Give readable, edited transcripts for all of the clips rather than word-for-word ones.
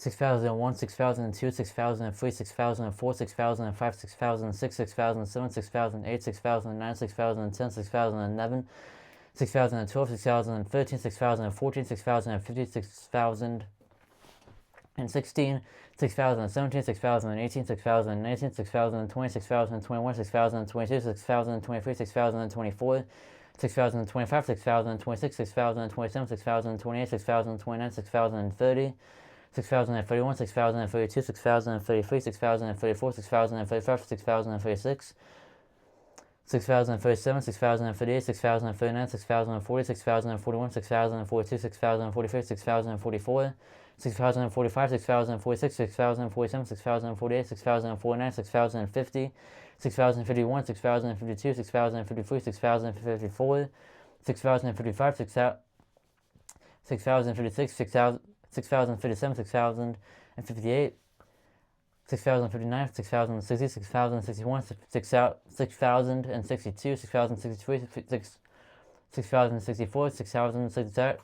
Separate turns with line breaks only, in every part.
6001, 6002, 6003, 6004, 6005, 6006, 6007, 6008, 6009, 6010, 6011, 6012, 6013, 6014, 6015, 6016, 6017, 6018, 6019, 6020, 6021, 6022, 6023, 6024, 6025, 6026, 6027, 6028, 6029, 6030, 6031, 6032, 6033, 6034, 6035, 6036, 6037, 6038, 6039, 6040, 6041, 6042, 6043, 6044, 6045, 6046, 6047, 6048, 6049, 6050, 6051, 6052, 6053, 6054, 6055, 6056, 6057, 6058, 6059, 6060, 6061, 6062, 6063, 6064, 6065,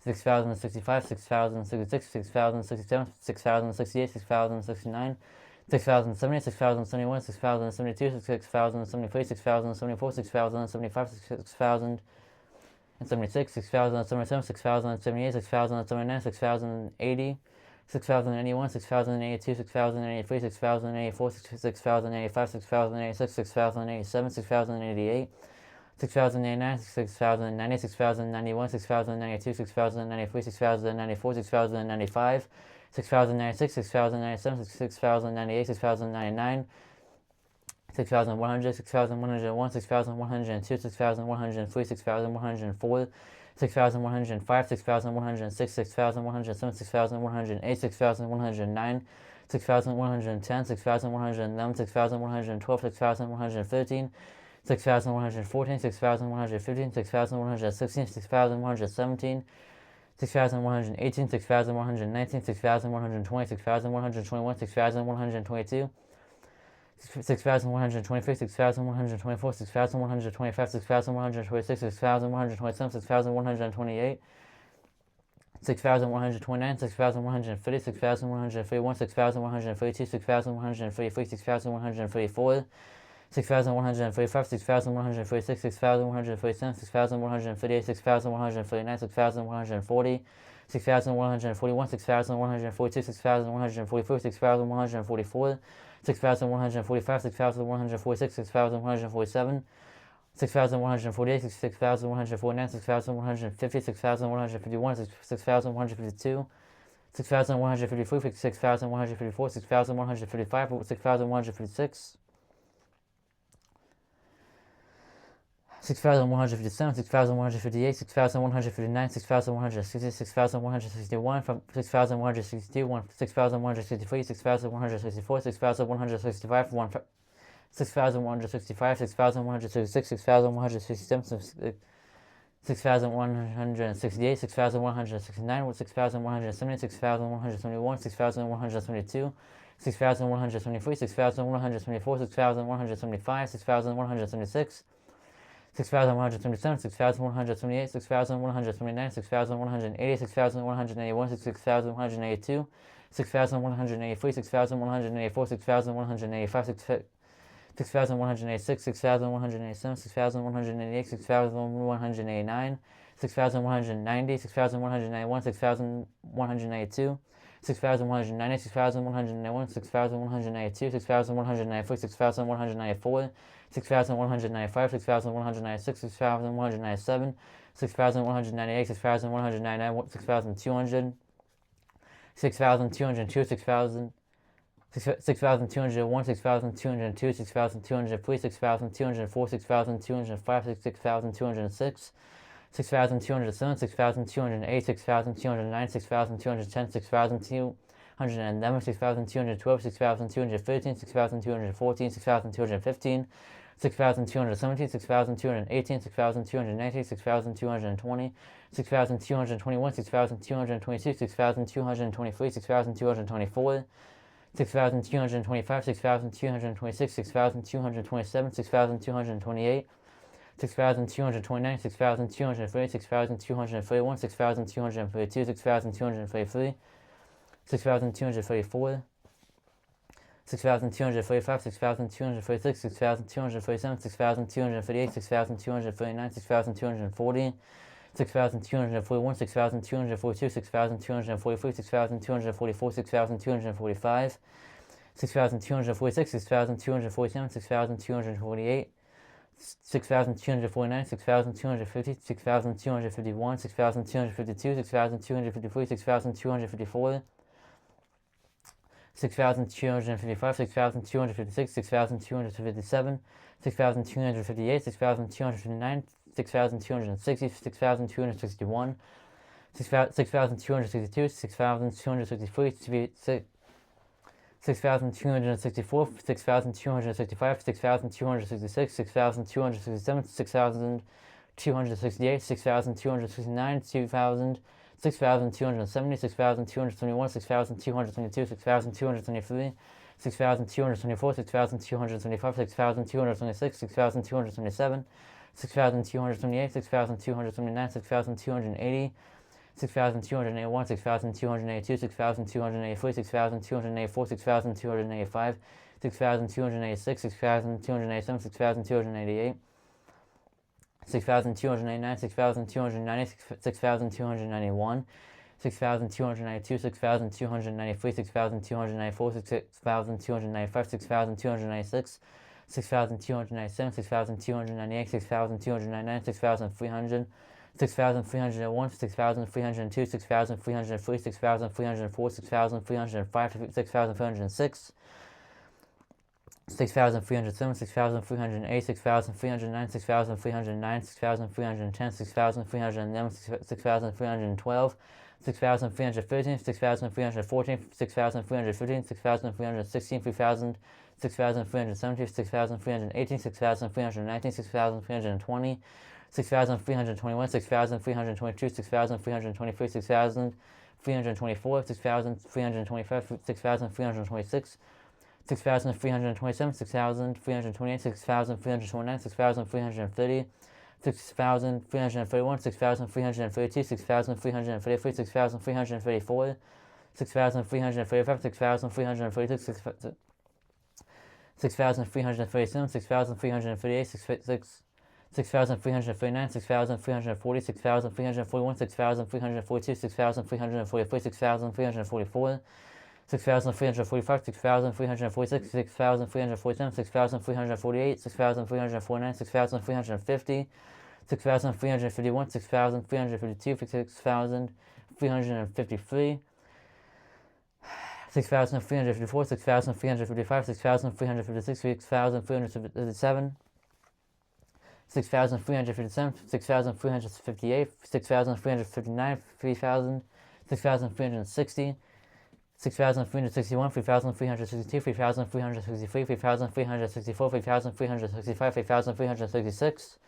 6065, 6066, 6067, 6068, 6069, 6070, 6071, 6072, 6073, 6074, 6075, 6076, 6077, 6078, 6079, 6080, 6081, 6082, 6083, 6084, 6085, 6086, 6087, 6088, 6089, 6090, 6091, 6092, 6093, 6094, 6095, 6096, 6097, 6098, 6099, 6100, 6101, 6102, 6103, 6104, 6105, 6106, 6107, 6108, 6109, 6110, 6111, 6112, 6113, 6114, 6115, 6116, 6117, 6118, 6119, 6120, 6121, 6122, 6123, 6124, 6125, 6126, 6127, 6128, 6129, 6130, 6131, 6132, 6133, 6134, 6135, 6136, 6137, 6138, 6139, 6140, 6141, 6142, 6144, 6144, 6145, 6146, 6147, 6148, 6149, 6150, 6151, 6152, 6153, 6154, 6155, 6156, 6157, 6158, 6159, 6160, 6161, 6161, 6163, 6164, 6165, 6165, 6166, 6167, 6168, 6169, 6170, 6171, 6172, 6123, 6124, 6125, 6126, 6127, 6128, 6129, 6180, 6181, 6182, 6183, 6184, 6185, 6186, 6187, 6188, 6189, 6190, 6191, 6192, 6190, 6191, 6192, 6193, 6194, 6195, 6196, 6197, 6198, 6199, 6200, 6202, 6000, 6201, 6202, 6203, 6204, 6205, 6206, 6207, 6208, 6209, 6210, 6211, 6212, 6213, 6214, 6215, 6217, 6218, 6219, 6220, 6221, 6222, 6223, 6224, 6225, 6226, 6227, 6228, 6229, 6230, 6231, 6232, 6233, 6,234, 6,235, 6,236, 6,237, 6,238, 6,239, 6,240, 6,241, 6,242, 6,243, 6,244, 6,245, 6,246, 6,247, 6,248, 6,249, 6,250, 6,251, 6,252, 6,253, 6,254, 6,255, 6,256, 6,257, 6,258, 6,259, 6,260, 6,261, 6,262, 6,263, 6,264, 6,265, 6,266, 6,267, 6,268, 6,269, 2,000, 6,270, 6,221, 6,222, 6,223, 6,224, 6,225, 6,226, 6,227, 6,228, 6,229, 6,280, 6,281, 6,282, 6,283, 6,284, 6,285, 6,286, 6,287, 6,288, 6,289, 6,290, 6,291, 6,292, 6,293, 6,294, 6,295, 6,296, 6,297, 6,298, 6,299, 6,300, 6,301, 6,302, 6,303, 6,304, 6,305, 6,306, 6,307, 6,308, 6,309, 6,309, 6,310, 6,311, 6,312, 6,313, 6,314, 6,315, 6,316, 3,000, 6,317, 6,318, 6,319, 6,320, 6,321, 6,322, 6,323, 6,324, 6,325, 6,326, 6,327, 6,328, 6,329, 6,330, 6,331, 6,332, 6,333, 6,334, 6,335, 6,336, 6,337, 6,338, 6,339, 6,340, 6,341, 6,342, 6,343, 6,344, 6,345, 6,346, 6,347, 6,348, 6,349, 6,350, 6,351, 6,352, 6,353, 6,354, 6,355, 6,356, 6,357, 6,357, 6,358, 6,359, 3,000, 6,360, 6,361, 3,362, 3,363, 3,364, 3,365, 3,366,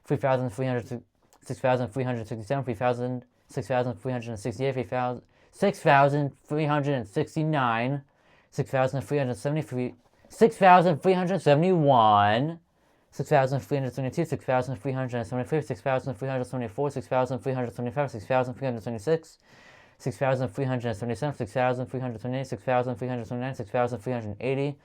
3,300, 6,367, 3,000, 6,368, 6,369, 6,373, 6,371, 6,322, 6,373, 6,374, 6,375, 6,326, 6,377, 6,328, 6,329, 6,380,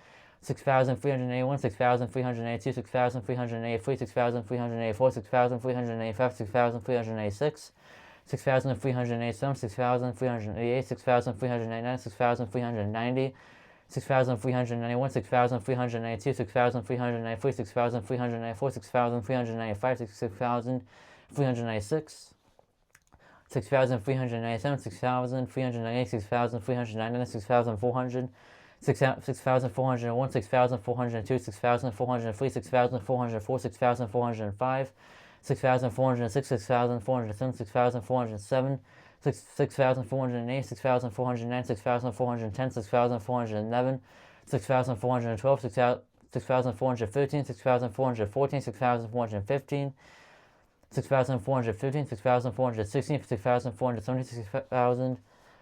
6,381, 6,382, 6,383, 6,384, 6,385, 6,386, 6,387, 6,388, 6,399, 6,390, 6,391, 6,392, 6,393, 6,394, 6,395, 6,396, 6,397, 6,398, 6,399, 6,400, 6,401, 6,402, 6,403, 6,404, 6,405, 6,406, 6,407, 6,407, 6,408, 6,409, 6,410, 6,411, 6,412, 6,413, 6,414, 6,415, 6,415, 6,416, 6,417,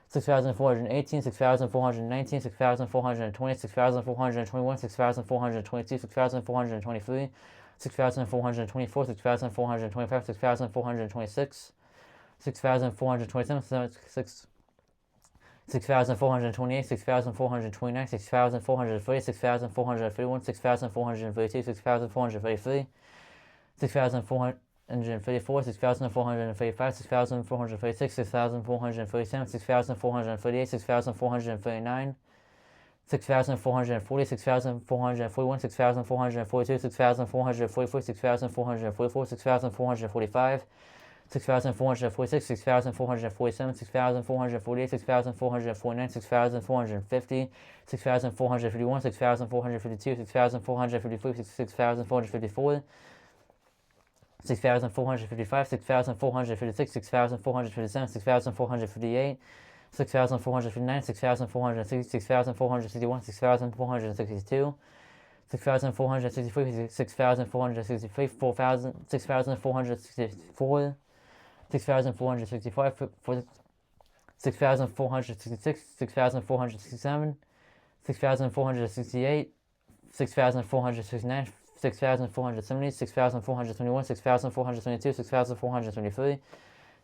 6,418, 6,419, 6,420, 6,421, 6,422, 6,423, 6,424, 6,425, 6,426, 6,427, 6,428, 6,429, 6,430, 6,431, 6,432, 6,433, 6,434, 6,435, 6,436, 6,437, 6,438, 6,439, 6,440, 6,441, 6,442, 6,444, 6,444, 6,445, 6,446, 6,447, 6,448, 6,449, 6,450, 6,451, 6,452, 6,453, 6,454, 6,455, 6,456, 6,457, 6,458, 6,459, 6,460, 6,461, 6,462, 6,463, 6,463, 4,000, 6,464, 6,465, 6,466, 6,467, 6,468, 6,469, 6,470, 6,421, 6,422, 6,423,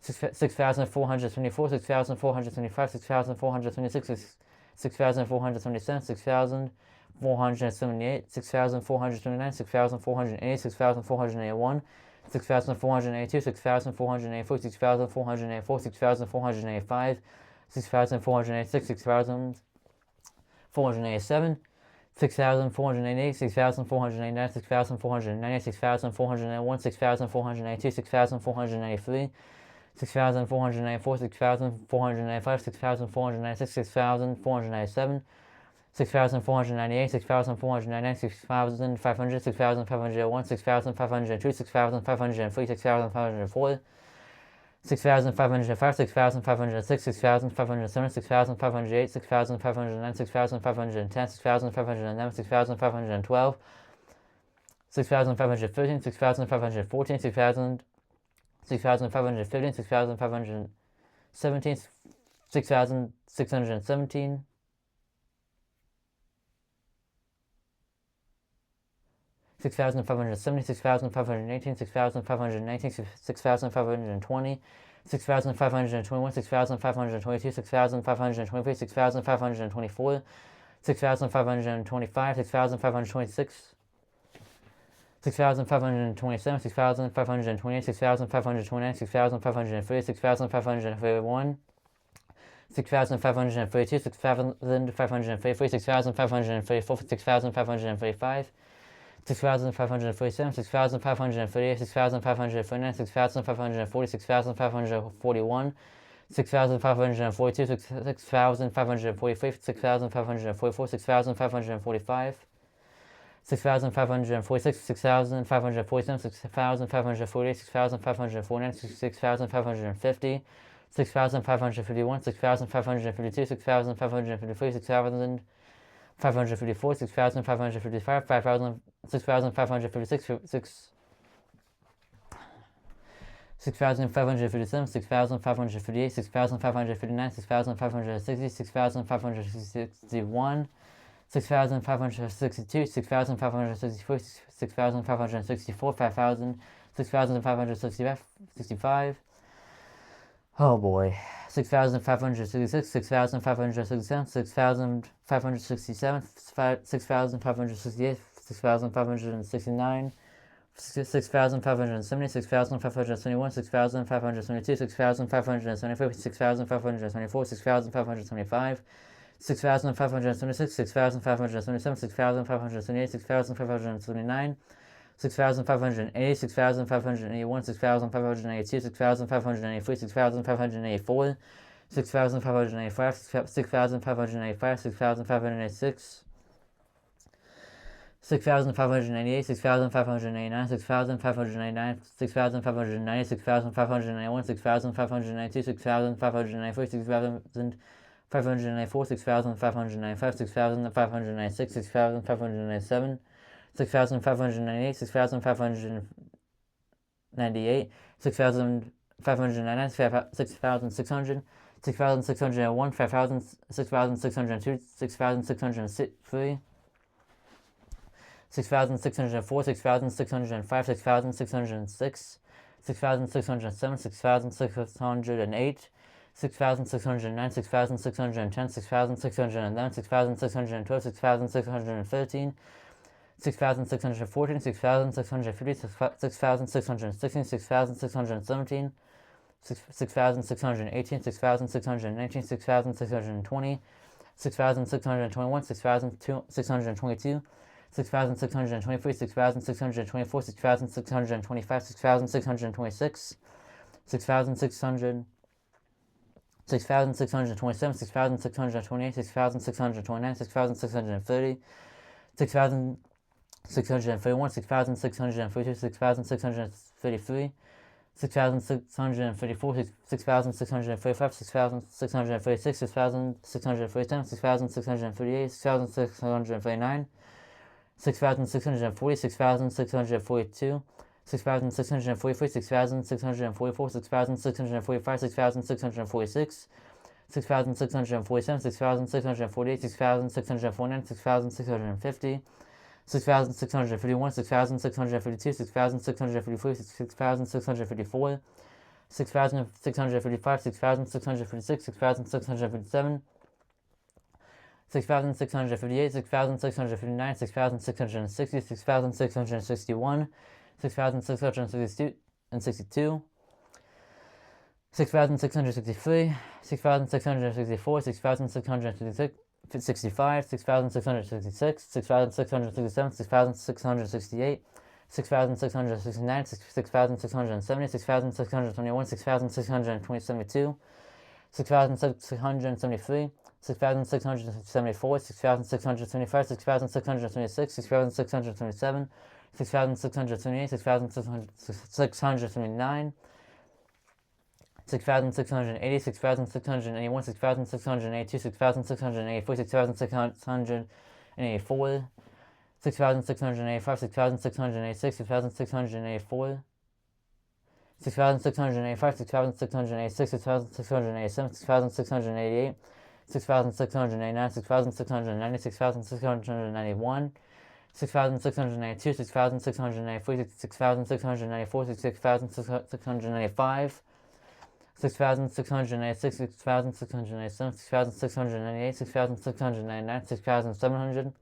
6,424, 6,425, 6,426, 6,427, 6,478, 6,429, 6,480, 6,481, 6,482, 6,484, 6,484, 6,485, 6,486, 6,487, 6,488, 6,489, 6,490, 6,491, 6,492, 6,493, 6,494, 6,495, 6,496, 6,497, 6,498, 6,499, 6,500, 6,501, 6,502, 6,503, 6,504, 6,505, 6,506, 6,507, 6,508, 6,509, 6,510, 6,511, 6,512, 6,513, 6,514, 6,515, 6,517, 6,617, 6,570, 6,518, 6,519, 6,520, 6,521, 6,522, 6,523, 6,524, 6,525, 6,526, 6,527, 6,528, 6,529, 6,530, 6,531, 6,532, 6,533, 6,534, 6,535, 6,537, 6,538, 6,539, 6,540, 6,541, 6,542, 6,543, 6,544, 6,545, 6,546, 6,547, 6,548, 6,549, 6,550, 6,551, 6,552, 6,553, 6,000, 554, 6,555, 5,000, 6,556, 6,557, 6,558, 6,559, 6,560, 6,561, 6,562, 6,563, 6,564, 5,000, 6,565, oh boy, 6,566, 6,567, 6,567, 6,568, 6,569, 6,570, 6,571, 6,572, 6,573, 6,524, 6,525, 6,576, 6,577, 6,578, 6,579, 6,580, 6,581, 6,582, 6,583, 6,584, 6,585, 6,585, 6,586, 6,588, 6,589, 6,589, 6,590, 6,591, 6,592, 6,593, 6,594, 6,595, 6,596, 6,597, 6,598, 6,598, 6,599, 6,600, 6,601, 5,000, 6,602, 6,603, 6,604, 6,605, 6,606, 6,607, 6,608, 6,609, 6,610, 6,611, 6,612, 6,613, 6,614, 6,650, 6,616, 6,617, 6,618, 6,619, 6,620, 6,621, 6,622, 6,623, 6,624, 6,625, 6,626, 6,600, 6,627, 6,628, 6,629, 6,630, 6,631, 6,632, 6,633, 6,634, 6,635, 6,636, 6,637, 6,638, 6,639, 6,640, 6,642, 6,643, 6,644, 6,645, 6,646, 6,647, 6,648, 6,649, 6,650, 6,651, 6,652, 6,653, 6,654, 6,655, 6,656, 6,657, 6,658, 6,659, 6,660, 6,661, 6,662, 6,663, 6,664, 6,666, 65, 6,666, 6,667, 6,668, 6,669, 6,670, 6,621, 6,672, 6,673, 6,674, 6,675, 6,676, 6,627, 6,628, 6,629, 6,680, 6,681, 6,682, 6,684, 6,684, 6,685, 6,686, 6,684, 6,685, 6,686, 6,687, 6,688, 6,689, 6,690, 6,691, 6,692, 6,693, 6,694, 6,695, 6,696, 6,697, 6,698, 6,699, 6,700,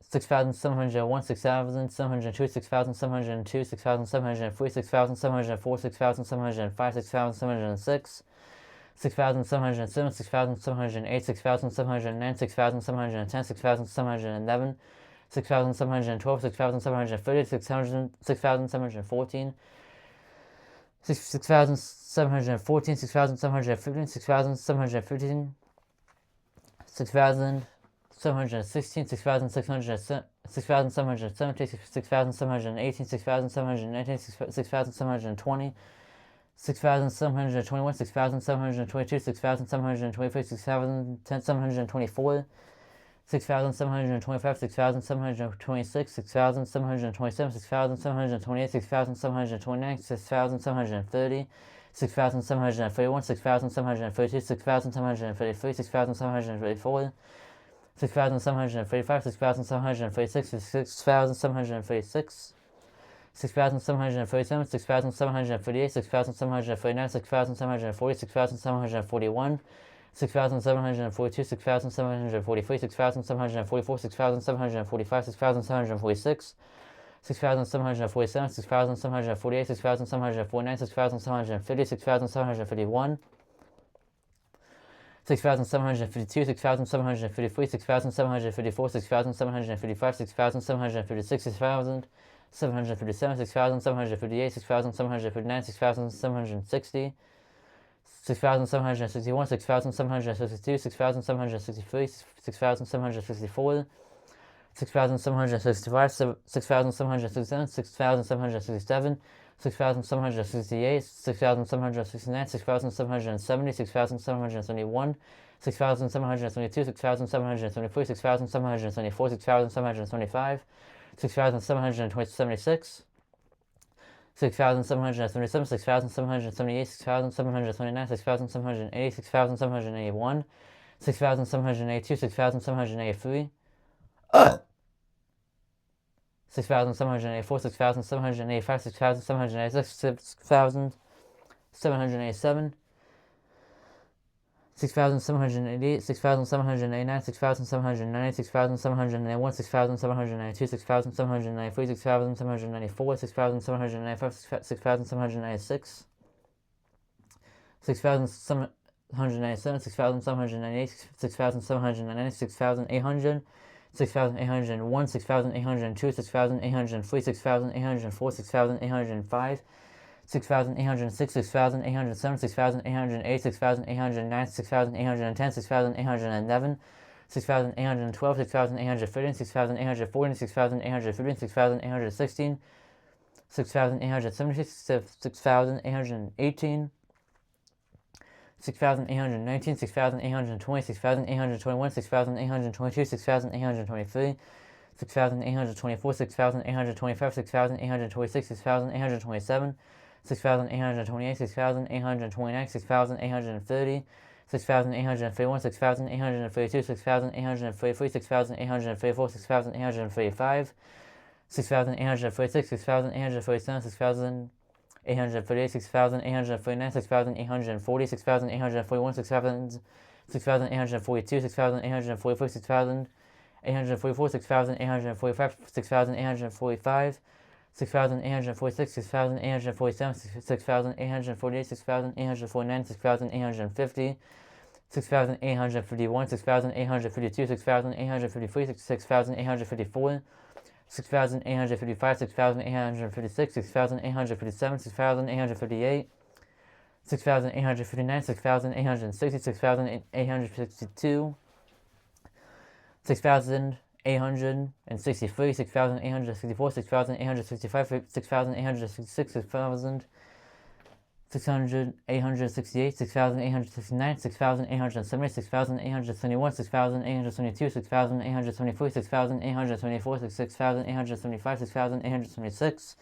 6,701, 6,702, 6,702, 6,703, 6,704, 6,705, 6,706, 6,707, 6,708, 6,709, 6,710, 6,711, 6,712, 6,730, 6,714, 6,714, 6,715, 6,715, 6,716, 6,617, 6,718, 6,719, 6,720, 6,721, 6,722, 6,723, 6,724, 6,725, 6,726, 6,727, 6,728, 6,729, 6,730, 6,731, 6,732, 6,733, 6,734, 6,735, 6,736, 6,736, 6,737, 6,738, 6,739, 6,740, 6,741, 6,742, 6,743, 6,744, 6,745, 6,746, 6,747, 6,748, 6,749, 6,750, 6,751, 6,752, 6,753, 6,754, 6,755, 6,756, 6,757, 6,758, 6,759, 6,760, 6,761, 6,762, 6,763, 6,764, 6,765, 6,767, 6,767, 6,768, 6,769, 6,770, 6,771, 6,772, 6,773, 6,774, 6,775, 6,776, 6,777, 6,778, 6,779, 6,780, 6,781, 6,782, 6,783, 6,784, 6,785, 6,786, 6,787, 6,788, 6,789, 6,790, 6,791, 6,792, 6,793, 6,794, 6,795, 6,796, 6,797, 6,798, 6,790, 6,800, 6,801, 6,802, 6,803, 6,804, 6,805, 6,806, 6,807, 6,808, 6,809, 6,810, 6,811, 6,812, 6,813, 6,814, 6,815, 6,816, 6,876, 6,818, 6,819, 6,820, 6,821, 6,822, 6,823, 6,824, 6,825, 6,826, 6,827, 6,828, 6,829, 6,830, 6,831, 6,832, 6,833, 6,834, 6,835, 6,836, 6,837, 6,838, 6,839, 6,840, 6,841, 6,842, 6,844, 6,844, 6,845, 6,845, 6,846, 6,847, 6,848, 6,849, 6,850, 6,851, 6,852, 6,853, 6,854, 6,855, 6,856, 6,857, 6,858, 6,859, 6,860, 6,862, 6,863, 6,864, 6,865, 6,866, 6,868, 6,869, 6,870, 6,871, 6,872, 6,873, 6,874, 6,875, 6,876,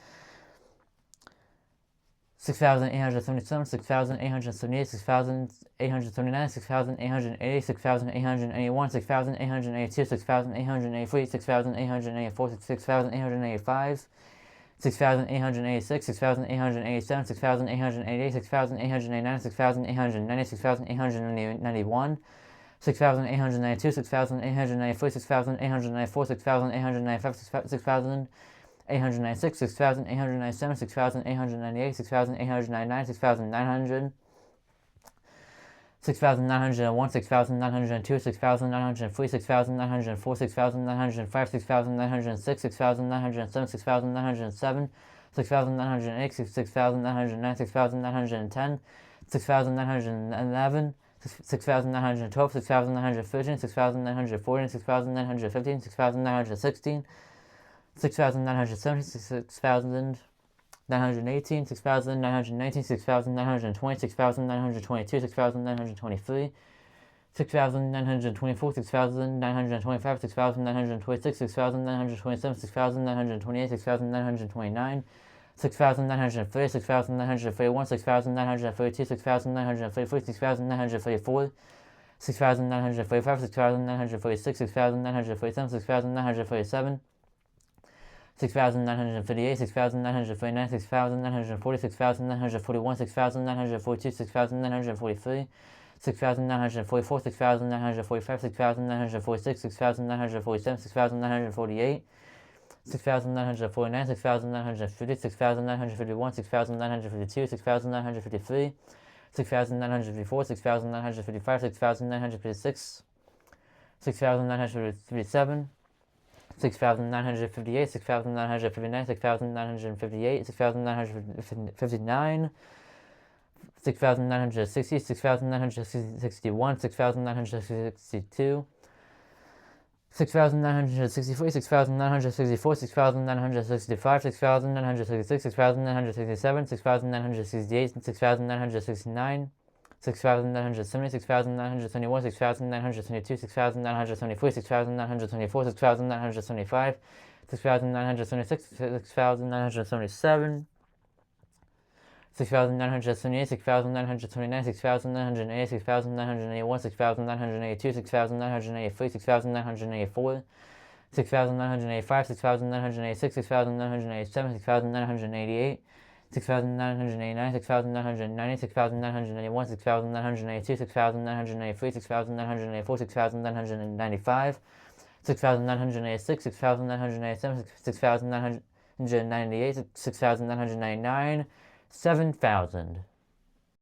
6,877, 6,878, 6,879, 6,880, 6,881, 6,882, 6,883, 6,884, 6,885, 6,886, 6,887, 6,888, 6,889, 6,890, 6,891, 6,892, 6,893, 6,894, 6,895, 6,896, 6,897, 6,898, 6,899, 6,900, 6,901, 6,902, 6,903, 6,904, 6,905, 6,906, 6,907, 6,907, 6,908, 6,909, 6,910, 6,911, 6,912, 6,913, 6,914, 6,915, 6,916, 6,970, 6,918, 6,919, 6,920, 6,922, 6,923, 6,924, 6,925, 6,926, 6,927, 6,928, 6,929, 6,930, 6,931, 6,932, 6,933, 6,934, 6,935, 6,936, 6,937, 6,937, 6,958, 6,959, 6,940, 6,941, 6,942, 6,943, 6,944, 6,945, 6,946, 6,947, 6,948, 6,949, 6,950, 6,951, 6,952, 6,953, 6,954, 6,955, 6,956, 6,957, 6,958, 6,959, 6,958, 6,959, 6,960, 6,961, 6,962, 6,963, 6,964, 6,965, 6,966, 6,967, 6,968, 6,969, 6,970, 6,971, 6,972, 6,973, 6,924, 6,975, 6,976, 6,977, 6,978, 6,929, 6,980, 6,981, 6,982, 6,983, 6,984, 6,985, 6,986, 6,987, 6,988, 6,989, 6,990, 6,991, 6,992, 6,983, 6,984, 6,995, 6,986, 6,987, 6,998, 6,999, 7,000.